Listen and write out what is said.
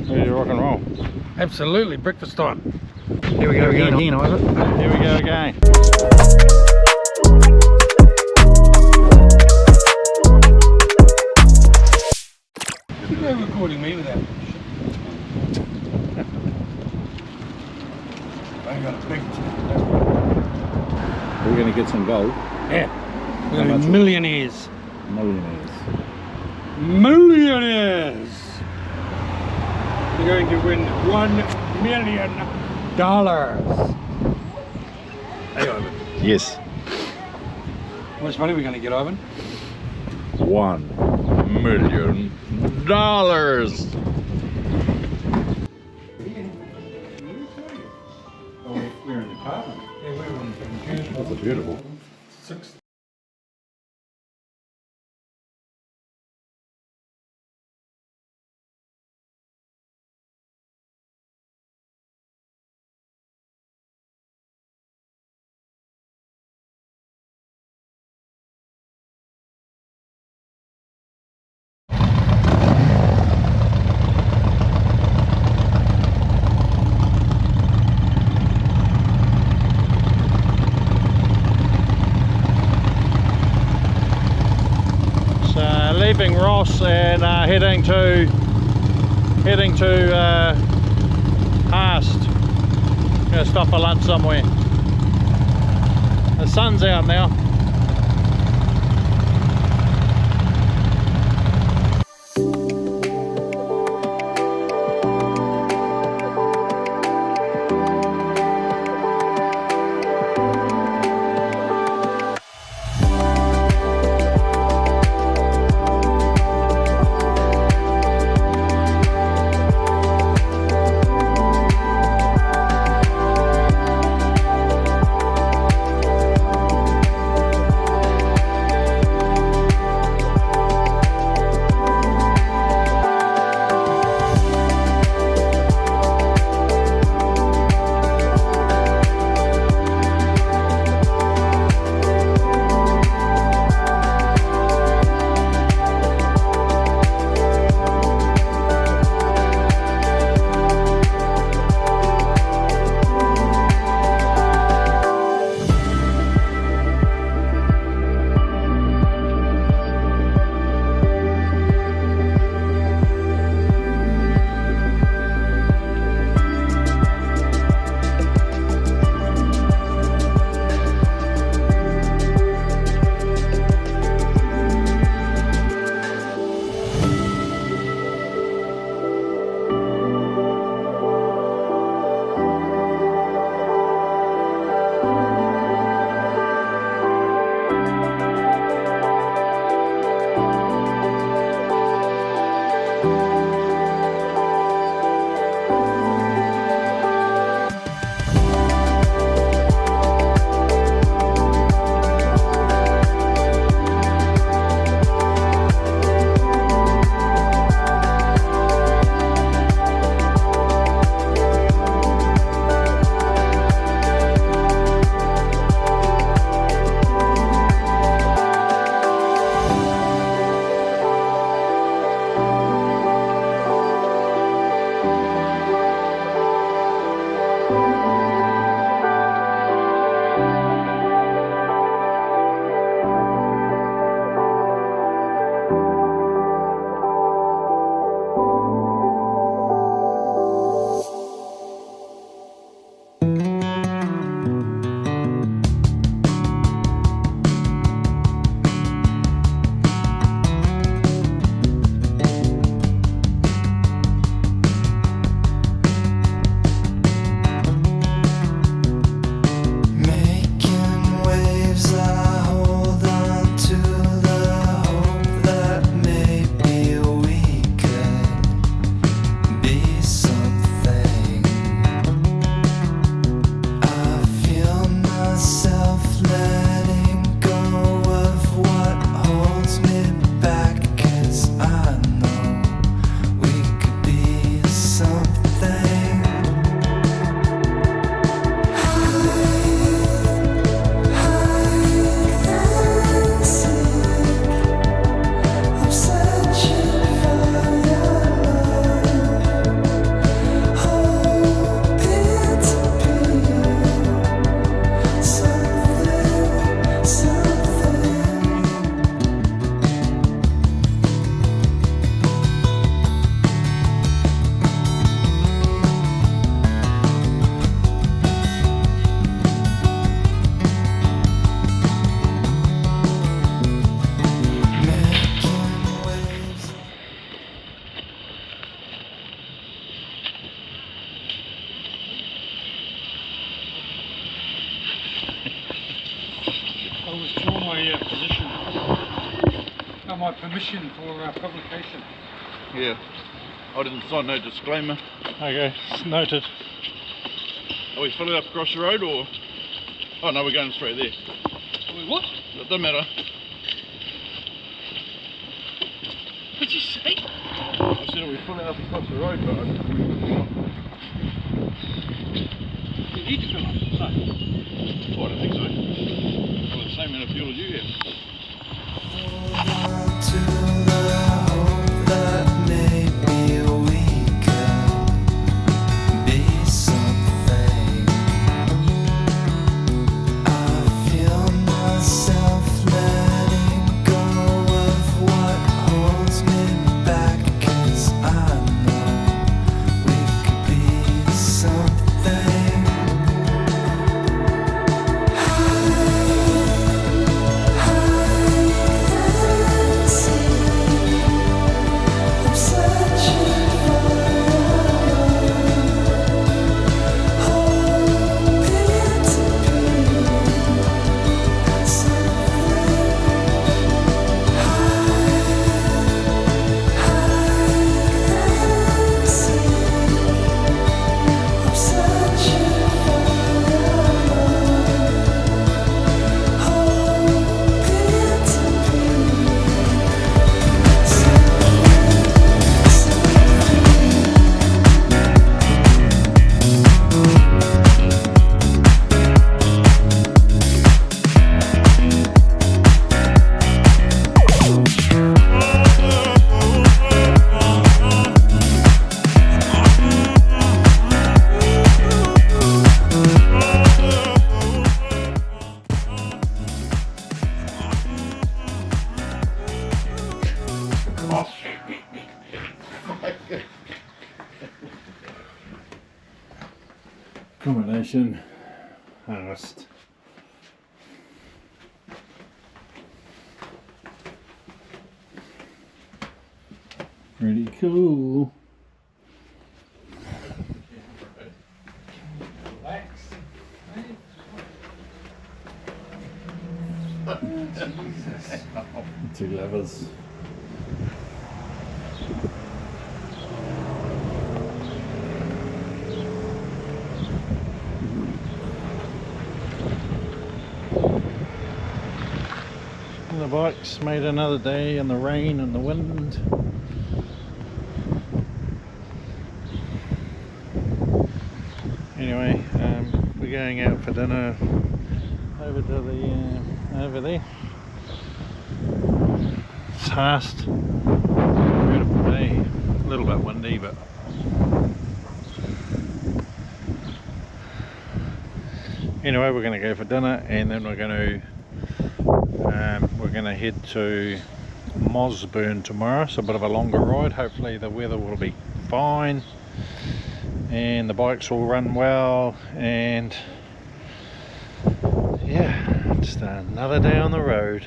ready to rock and roll. Absolutely, breakfast time. Here we go again. Here we go again. You're no recording me with that. I got a big. We're going to get some gold. Yeah. We're going to be millionaires. Millionaires. Millionaires! We're going to win $1 million. Hey, Ivan. Yes. What's money we're going to get, Ivan? $1 million. We're in the apartment. Yeah, we're on the That's beautiful. 6. Leaving Ross and heading to Haast. Gonna stop for lunch somewhere. The sun's out now. your position. Oh, my permission for publication. Yeah. I didn't sign no disclaimer. Okay, it's noted. Are we filling up across the road or? Oh no, we're going straight there. Wait, what? It doesn't matter. What'd you say? I said are we filling up across the road, but You need to fill up. No. I don't think so. Well, the same amount of fuel as you have. To the hope that maybe we could be something. I feel myself letting go of what holds me back, 'cause I know we could be something. I'm searching for hoping to be I'm searching for hoping to Accommodation harvest. Pretty cool. Two levers. And the bike's made another day in the rain and the wind. Anyway, we're going out for dinner over to the over there. It's fast, beautiful day, a little bit windy, but anyway, we're going to go for dinner and then we're going to head to Mosburn tomorrow. So a bit of a longer ride. Hopefully the weather will be fine and the bikes will run well, and yeah, just another day on the road.